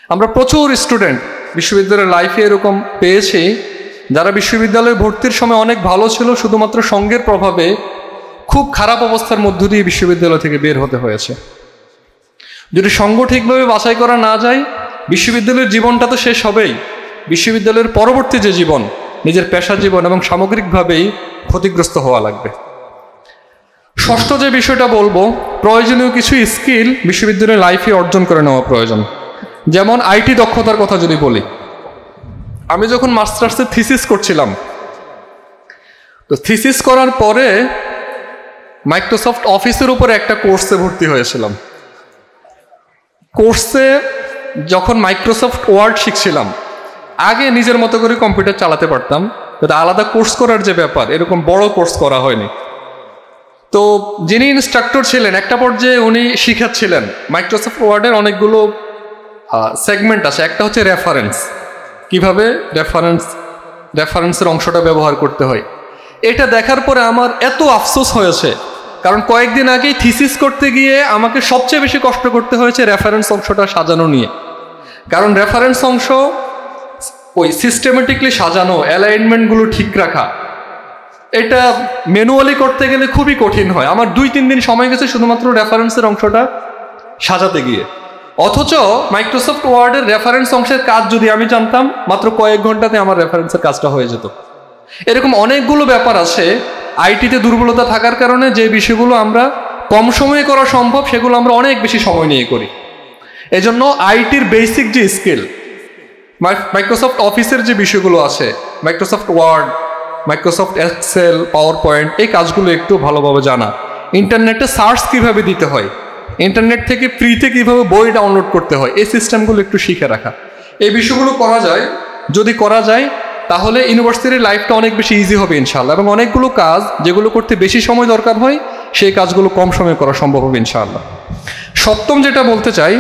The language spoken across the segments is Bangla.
আমরা প্রচুর স্টুডেন্ট বিশ্ববিদ্যালয়ের লাইফে এরকম পেয়েছি যারা বিশ্ববিদ্যালয়ে ভর্তির সময় অনেক ভালো ছিল, শুধুমাত্র সঙ্গের প্রভাবে খুব খারাপ অবস্থার মধ্য দিয়ে বিশ্ববিদ্যালয় থেকে বের হতে হয়েছে। যদি সঙ্গ ঠিকভাবে বাছাই করা না যায়, বিশ্ববিদ্যালয়ের জীবনটা তো শেষ হবেই, বিশ্ববিদ্যালয়ের পরবর্তী যে জীবন, নিজের পেশা জীবন এবং সামগ্রিকভাবেই ক্ষতিগ্রস্ত হওয়া লাগবে। ষষ্ঠ যে বিষয়টা বলবো, প্রয়োজনীয় কিছু স্কিল বিশ্ববিদ্যালয়ের লাইফে অর্জন করে নেওয়া প্রয়োজন। যেমন আইটি দক্ষতার কথা যদি বলি, আমি যখন মাস্টার্সের থিসিস করছিলাম, তো থিসিস করার পরে মাইক্রোসফট অফিসের উপরে একটা কোর্সে ভর্তি হয়েছিলাম। কোর্সে যখন মাইক্রোসফট ওয়ার্ড শিখছিলাম, আগে নিজের মতো করে কম্পিউটার চালাতে পারতাম, কিন্তু আলাদা কোর্স করার যে ব্যাপার, এরকম বড় কোর্স করা হয়নি। তো যিনি ইনস্ট্রাক্টর ছিলেন, একটা পর্যায়ে উনি শিখাচ্ছিলেন মাইক্রোসফট ওয়ার্ডের অনেকগুলো সেগমেন্ট আছে। একটা হচ্ছে রেফারেন্স, কিভাবে রেফারেন্সের অংশটা ব্যবহার করতে হয়। এটা দেখার পরে আমার এত আফসোস হয়েছে, কারণ কয়েকদিন আগেই থিসিস করতে গিয়ে আমাকে সবচেয়ে বেশি কষ্ট করতে হয়েছে রেফারেন্স অংশটা সাজানো নিয়ে। কারণ রেফারেন্স অংশ ওই সিস্টেমেটিকলি সাজানো, অ্যালাইনমেন্টগুলো ঠিক রাখা, এটা ম্যানুয়ালি করতে গেলে খুবই কঠিন হয়। আমার 2-3 দিন সময় গেছে শুধুমাত্র রেফারেন্সের অংশটা সাজাতে গিয়ে। অথচ মাইক্রোসফট ওয়ার্ডের রেফারেন্স অংশের কাজ যদি আমি জানতাম, মাত্র কয়েক ঘন্টাতে আমার রেফারেন্সের কাজটা হয়ে যেত। এরকম অনেকগুলো ব্যাপার আছে আইটিতে দুর্বলতা থাকার কারণে, যে বিষয়গুলো আমরা কম সময়ে করা সম্ভব সেগুলো আমরা অনেক বেশি সময় নিয়ে করি। এজন্য আইটির বেসিক যে স্কিল, মাইক্রোসফট অফিসের যে বিষয়গুলো আছে, Microsoft Word, Microsoft Excel, PowerPoint, এই কাজগুলো একটু ভালোভাবে জানা। ইন্টারনেটে সার্চ কিভাবে দিতে হয়, ইন্টারনেট থেকে ফ্রিতে কিভাবে বই ডাউনলোড করতে হয়, এই সিস্টেমগুলো একটু শিখে রাখা। এই বিষয়গুলো করা যায়, যদি করা যায় তাহলে ইউনিভার্সিটির লাইফটা অনেক বেশি ইজি হবে ইনশাআল্লাহ, এবং অনেকগুলো কাজ যেগুলো করতে বেশি সময় দরকার হয় সেই কাজগুলো কম সময়ে করা সম্ভব হবে ইনশাআল্লাহ। সপ্তম যেটা বলতে চাই,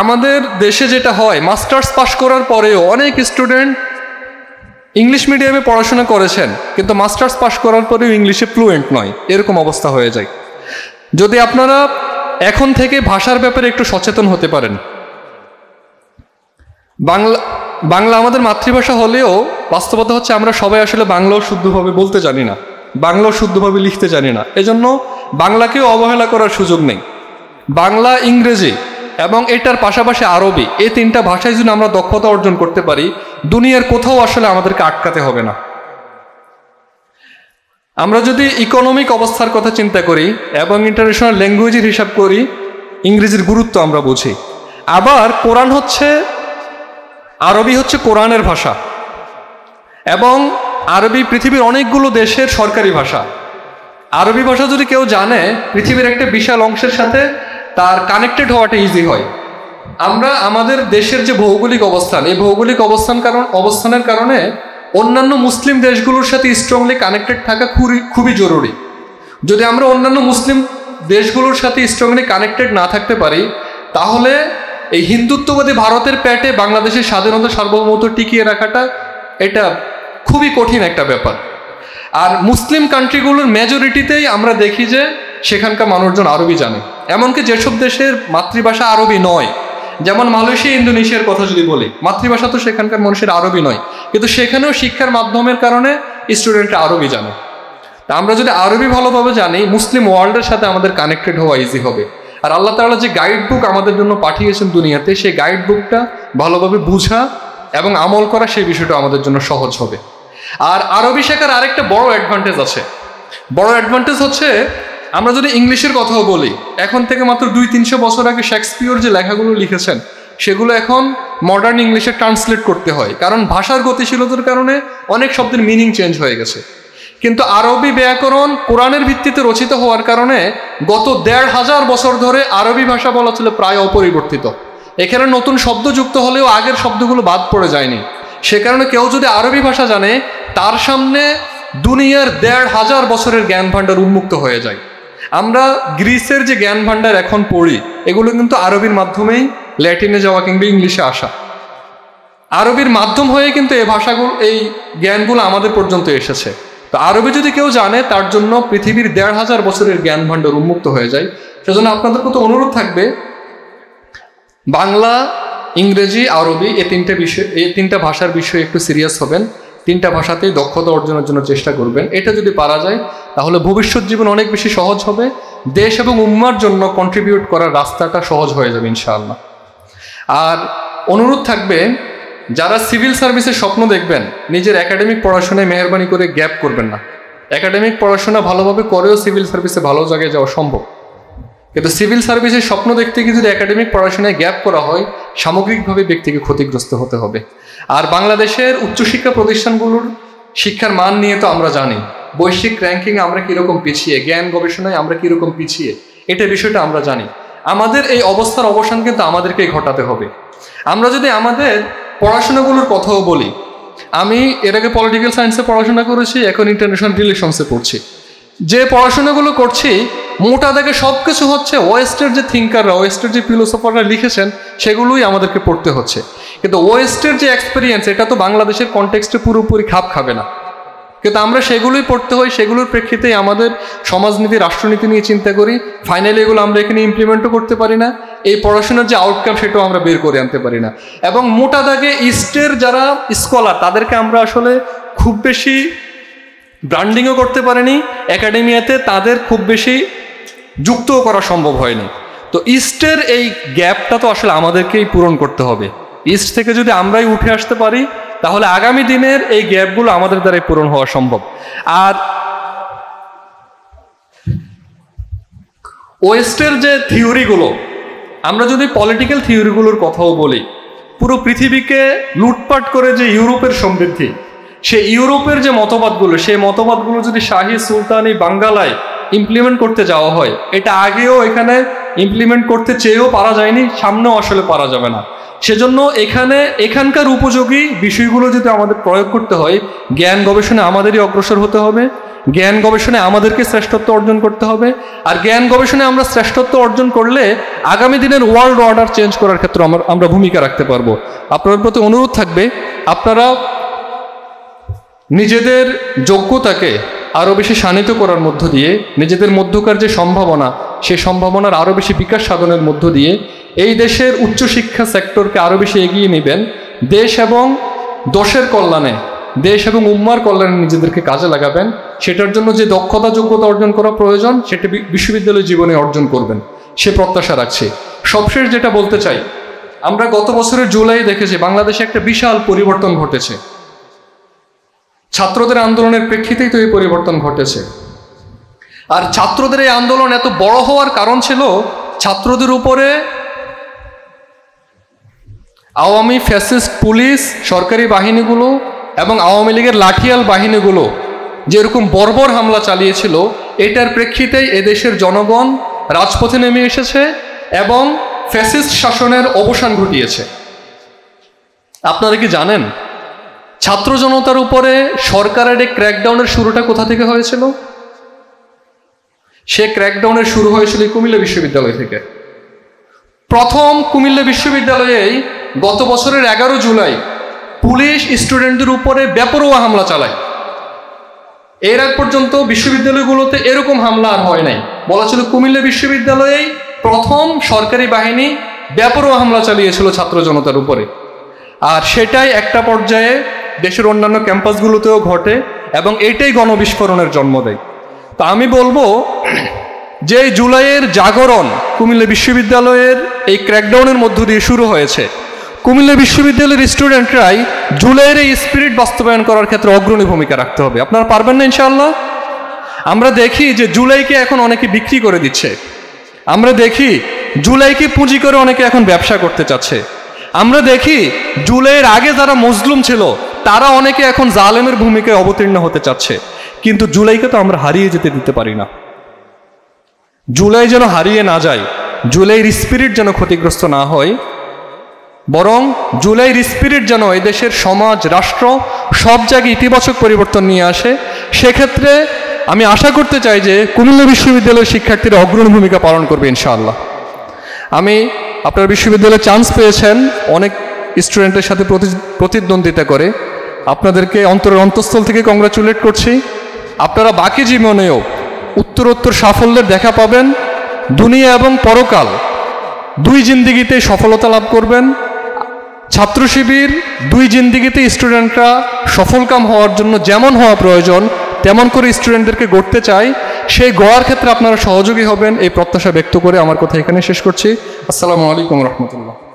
আমাদের দেশে যেটা হয়, মাস্টার্স পাশ করার পরেও অনেক স্টুডেন্ট ইংলিশ মিডিয়ামে পড়াশোনা করেছেন, কিন্তু মাস্টার্স পাশ করার পরেও ইংলিশে ফ্লুয়েন্ট নয়, এরকম অবস্থা হয়ে যায়। যদি আপনারা এখন থেকে ভাষার ব্যাপারে একটু সচেতন হতে পারেন। বাংলা আমাদের মাতৃভাষা হলেও বাস্তবতা হচ্ছে আমরা সবাই আসলে বাংলাও শুদ্ধভাবে বলতে জানি না, বাংলাও শুদ্ধভাবে লিখতে জানি না। এজন্য বাংলাকেও অবহেলা করার সুযোগ নেই। বাংলা, ইংরেজি এবং এটার পাশাপাশি আরবি, এই 3টা ভাষায় যদি আমরা দক্ষতা অর্জন করতে পারি, দুনিয়ার কোথাও আসলে আমাদেরকে আটকাতে হবে না। আমরা যদি ইকোনমিক অবস্থার কথা চিন্তা করি এবং ইন্টারন্যাশনাল ল্যাঙ্গুয়েজের হিসাব করি, ইংরেজির গুরুত্ব আমরা বুঝি। আবার কোরআন হচ্ছে, আরবি হচ্ছে কোরআনের ভাষা, এবং আরবি পৃথিবীর অনেকগুলো দেশের সরকারি ভাষা। আরবি ভাষা যদি কেউ জানে, পৃথিবীর একটা বিশাল অংশের সাথে তার কানেক্টেড হওয়াটা ইজি হয়। আমরা আমাদের দেশের যে ভৌগোলিক অবস্থান, এই ভৌগোলিক অবস্থানের কারণে অন্যান্য মুসলিম দেশগুলোর সাথে স্ট্রংলি কানেক্টেড থাকা খুবই জরুরি। যদি আমরা অন্যান্য মুসলিম দেশগুলোর সাথে স্ট্রংলি কানেক্টেড না থাকতে পারি, তাহলে এই হিন্দুত্ববাদী ভারতের পেটে বাংলাদেশের স্বাধীনতা সার্বভৌমত্ব টিকিয়ে রাখাটা এটা খুবই কঠিন একটা ব্যাপার। আর মুসলিম কান্ট্রিগুলোর মেজরিটিতেই আমরা দেখি যে সেখানকার মানুষজন আরবি জানে, এমনকি যেসব দেশের মাতৃভাষা আরবি নয়, যেমন মালয়েশিয়া, ইন্দোনেশিয়ার কথা যদি বলি, মাতৃভাষা তো সেখানকার মানুষের আরবি নয়, কিন্তু সেখানেও শিক্ষার মাধ্যমের কারণে স্টুডেন্টরা আরবি জানে। তা আমরা যদি আরবি ভালোভাবে জানি, মুসলিম ওয়ার্ল্ডের সাথে আমাদের কানেক্টেড হওয়া ইজি হবে। আর আল্লাহ তাআলা যে গাইড বুক আমাদের জন্য পাঠিয়েছেন দুনিয়াতে, সেই গাইড বুকটা ভালোভাবে বুঝা এবং আমল করা, সেই বিষয়টা আমাদের জন্য সহজ হবে। আর আরবি শেখার আরেকটা বড় অ্যাডভান্টেজ আছে। বড় অ্যাডভান্টেজ হচ্ছে, আমরা যদি ইংলিশের কথাও বলি, এখন থেকে মাত্র 200-300 বছর আগে শেক্সপিয়র যে লেখাগুলো লিখেছেন, সেগুলো এখন মডার্ন ইংলিশে ট্রান্সলেট করতে হয়, কারণ ভাষার গতিশীলতার কারণে অনেক শব্দের মিনিং চেঞ্জ হয়ে গেছে। কিন্তু আরবি ব্যাকরণ কোরআনের ভিত্তিতে রচিত হওয়ার কারণে গত 1500 বছর ধরে আরবি ভাষা বলা ছিল প্রায় অপরিবর্তিত। এখানে নতুন শব্দ যুক্ত হলেও আগের শব্দগুলো বাদ পড়ে যায়নি। সে কারণে কেউ যদি আরবি ভাষা জানে, তার সামনে দুনিয়ার 1500 বছরের জ্ঞান ভাণ্ডার উন্মুক্ত হয়ে যায়। আমরা গ্রিসের যে জ্ঞান ভাণ্ডার এখন পড়ি, এগুলো কিন্তু আরবির মাধ্যমেই ল্যাটিনে যাওয়া কিংবা ইংলিশে আসা। আরবির মাধ্যম হয়ে কিন্তু এই ভাষাগুলো, এই জ্ঞানগুলো আমাদের পর্যন্ত এসেছে। তো আরবি যদি কেউ জানে, তার জন্য পৃথিবীর 1500 বছরের জ্ঞান ভাণ্ডার উন্মুক্ত হয়ে যায়। সেজন্য আপনাদের কত অনুরোধ থাকবে, বাংলা ইংরেজি, আরবি এই তিনটা ভাষার বিষয়ে একটু সিরিয়াস হবেন, তিনটা ভাষাতেই দক্ষতা অর্জনের জন্য চেষ্টা করবেন। এটা যদি পারা যায় তাহলে ভবিষ্যৎ জীবন অনেক বেশি সহজ হবে, দেশ এবং উম্মার জন্য কন্ট্রিবিউট করার রাস্তাটা সহজ হয়ে যাবে ইনশাআল্লাহ। আর অনুরোধ থাকবে, যারা সিভিল সার্ভিসের স্বপ্ন দেখবেন, নিজের একাডেমিক পড়াশোনায় মেহরবানি করে গ্যাপ করবেন না। একাডেমিক পড়াশোনা ভালোভাবে করেও সিভিল সার্ভিসে ভালো জায়গায় যাওয়া সম্ভব, কিন্তু সিভিল সার্ভিসের স্বপ্ন দেখতে গিয়ে যদি একাডেমিক পড়াশোনায় গ্যাপ করা হয়, সামগ্রিকভাবে ব্যক্তিকে ক্ষতিগ্রস্ত হতে হবে। আর বাংলাদেশের উচ্চশিক্ষা প্রতিষ্ঠানগুলোর শিক্ষার মান নিয়ে তো আমরা জানি, বৈশ্বিক র্যাঙ্কিং আমরা কীরকম পিছিয়ে, জ্ঞান গবেষণায় আমরা কীরকম পিছিয়ে, এটা বিষয়টা আমরা জানি। আমাদের এই অবস্থার অবসান কিন্তু আমাদেরকেই ঘটাতে হবে। আমরা যদি আমাদের পড়াশোনাগুলোর কথাও বলি, আমি এর আগে পলিটিক্যাল সায়েন্সে পড়াশোনা করেছি, এখন ইন্টারন্যাশনাল রিলেশনসে পড়ছি। যে পড়াশোনাগুলো করছি মোটা দাগে সব কিছু হচ্ছে ওয়েস্টের যে থিঙ্কাররা, ওয়েস্টের যে ফিলোসফাররা লিখেছেন সেগুলোই আমাদেরকে পড়তে হচ্ছে। কিন্তু ওয়েস্টের যে এক্সপিরিয়েন্স, এটা তো বাংলাদেশের কনটেক্সটে পুরোপুরি খাপ খাবে না, কিন্তু আমরা সেগুলোই পড়তে হয়, সেগুলোর প্রেক্ষিতেই আমাদের সমাজনীতি, রাষ্ট্রনীতি নিয়ে চিন্তা করি। ফাইনালি এগুলো আমরা এখানে ইমপ্লিমেন্টও করতে পারি না, এই পড়াশোনার যে আউটকাম সেটাও আমরা বের করে আনতে পারি না। এবং মোটা দাগে ইস্টের যারা স্কলার তাদেরকে আমরা আসলে খুব বেশি ব্র্যান্ডিংও করতে পারিনি, একাডেমিয়াতে তাদের খুব বেশি যুক্তও করা সম্ভব হয়নি। তো ইস্টের এই গ্যাপটা তো আসলে আমাদেরকেই পূরণ করতে হবে। ইস্ট থেকে যদি আমরাই উঠে আসতে পারি তাহলে আগামী দিনের এই গ্যাপগুলো আমাদের দ্বারাই পূরণ হওয়া সম্ভব। আর ওয়েস্টের যে থিওরিগুলো, আমরা যদি পলিটিক্যাল থিওরিগুলোর কথাও বলি, পুরো পৃথিবীকে লুটপাট করে যে ইউরোপের সমৃদ্ধি, সেই ইউরোপের যে মতবাদগুলো, সেই মতবাদগুলো যদি শাহী সুলতানি বাঙ্গালায় ইমপ্লিমেন্ট করতে যাওয়া হয়, এটা আগেও এখানে ইমপ্লিমেন্ট করতে চেয়েও পারা যায়নি, সামনেও আসলে পারা যাবে না। সেজন্য এখানকার উপযোগী বিষয়গুলো যদি আমাদের প্রয়োগ করতে হয়, জ্ঞান গবেষণায় আমাদেরই অগ্রসর হতে হবে, জ্ঞান গবেষণায় আমাদেরকে শ্রেষ্ঠত্ব অর্জন করতে হবে। আর জ্ঞান গবেষণায় আমরা শ্রেষ্ঠত্ব অর্জন করলে আগামী দিনের ওয়ার্ল্ড অর্ডার চেঞ্জ করার ক্ষেত্রে আমরা ভূমিকা রাখতে পারবো। আপনাদের প্রতি অনুরোধ থাকবে, আপনারা নিজেদের যোগ্যতাকে আরও বেশি শানিত করার মধ্য দিয়ে, নিজেদের মধ্যকার যে সম্ভাবনা, সেই সম্ভাবনার আরও বেশি বিকাশ সাধনের মধ্য দিয়ে এই দেশের উচ্চশিক্ষা সেক্টরকে আরও বেশি এগিয়ে নেবেন। দেশ এবং দশের কল্যাণে, দেশ এবং উম্মার কল্যাণে নিজেদেরকে কাজে লাগাবেন। সেটার জন্য যে দক্ষতা, যোগ্যতা অর্জন করা প্রয়োজন, সেটা বিশ্ববিদ্যালয় জীবনে অর্জন করবেন, সে প্রত্যাশা রাখছি। সবশেষ যেটা বলতে চাই, আমরা গত বছরের জুলাই দেখেছি বাংলাদেশে একটা বিশাল পরিবর্তন ঘটেছে। ছাত্রদের আন্দোলনের প্রেক্ষিতেই তো এই পরিবর্তন ঘটেছে। আর ছাত্রদের এই আন্দোলন এত বড় হওয়ার কারণ ছিল ছাত্রদের উপরে আওয়ামী ফ্যাসিস্ট পুলিশ, সরকারি বাহিনীগুলো এবং আওয়ামী লীগের লাঠিয়াল বাহিনীগুলো যেরকম বর্বর হামলা চালিয়েছিল, এটার প্রেক্ষিতেই এদেশের জনগণ রাজপথে নেমে এসেছে এবং ফ্যাসিস্ট শাসনের অবসান ঘটিয়েছে। আপনারা কি জানেন ছাত্র জনতার উপরে সরকারের এই ক্র্যাকডাউনের শুরুটা কোথা থেকে হয়েছিল? সে ক্র্যাকডাউনের শুরু হয়েছিল কুমিল্লা বিশ্ববিদ্যালয় থেকে। প্রথম কুমিল্লা বিশ্ববিদ্যালয়েই গত বছরের 11 জুলাই পুলিশ স্টুডেন্টদের উপরে বেপরোয়া হামলা চালায়। এর আগ পর্যন্ত বিশ্ববিদ্যালয়গুলোতে এরকম হামলা আর হয় নাই। বলা ছিল কুমিল্লা বিশ্ববিদ্যালয়েই প্রথম সরকারি বাহিনী বেপরোয়া হামলা চালিয়েছিল ছাত্র জনতার উপরে। আর সেটাই একটা পর্যায়ে দেশের অন্যান্য ক্যাম্পাসগুলোতেও ঘটে এবং এটাই গণবিস্ফোরণের জন্ম দেয়। তা আমি বলবো যে জুলাইয়ের জাগরণ কুমিল্লা বিশ্ববিদ্যালয়ের এই ক্র্যাকডাউনের মধ্য দিয়ে শুরু হয়েছে। কুমিল্লা বিশ্ববিদ্যালয়ের স্টুডেন্টরাই জুলাইয়ের এই স্পিরিট বাস্তবায়ন করার ক্ষেত্রে অগ্রণী ভূমিকা রাখতে হবে। আপনারা পারবেন না ইনশাআল্লাহ? আমরা দেখি যে জুলাইকে এখন অনেকে বিক্রি করে দিচ্ছে, আমরা দেখি জুলাইকে পুঁজি করে অনেকে এখন ব্যবসা করতে চাচ্ছে, আমরা দেখি জুলাইয়ের আগে যারা মজলুম ছিল তারা অনেকে এখন জালেমের ভূমিকায় অবতীর্ণ হতে চাচ্ছে। কিন্তু জুলাইকে তো আমরা হারিয়ে যেতে দিতে পারি না। জুলাই যেন হারিয়ে না যায়, জুলাইয়ের স্পিরিট যেন ক্ষতিগ্রস্ত না হয়, বরং জুলাইয়ের স্পিরিট যেন এদেশের সমাজ, রাষ্ট্র সব জায়গায় ইতিবাচক পরিবর্তন নিয়ে আসে। সেক্ষেত্রে আমি আশা করতে চাই যে কুমিল্লা বিশ্ববিদ্যালয়ের শিক্ষার্থীরা অগ্রণী ভূমিকা পালন করবে ইনশাআল্লাহ। আমি আপনার বিশ্ববিদ্যালয়ে চান্স পেয়েছেন অনেক স্টুডেন্টের সাথে প্রতিদ্বন্দ্বিতা করে, আপনাদেরকে অন্তরের অন্তঃস্থল থেকে কংগ্রাচুলেট করছি। আপনারা বাকি জীবনেও উত্তরোত্তর সাফল্যের দেখা পাবেন, দুনিয়া এবং পরকাল দুই জিন্দিগিতে সফলতা লাভ করবেন। ছাত্র শিবির দুই জিন্দিগিতে স্টুডেন্টরা সফলকাম হওয়ার জন্য যেমন হওয়া প্রয়োজন তেমন করে স্টুডেন্টদেরকে গড়তে চাই। সেই গড়ার ক্ষেত্রে আপনারা সহযোগী হবেন এই প্রত্যাশা ব্যক্ত করে আমার কথা এখানে শেষ করছি। আসসালামু আলাইকুম রহমতুল্লাহ।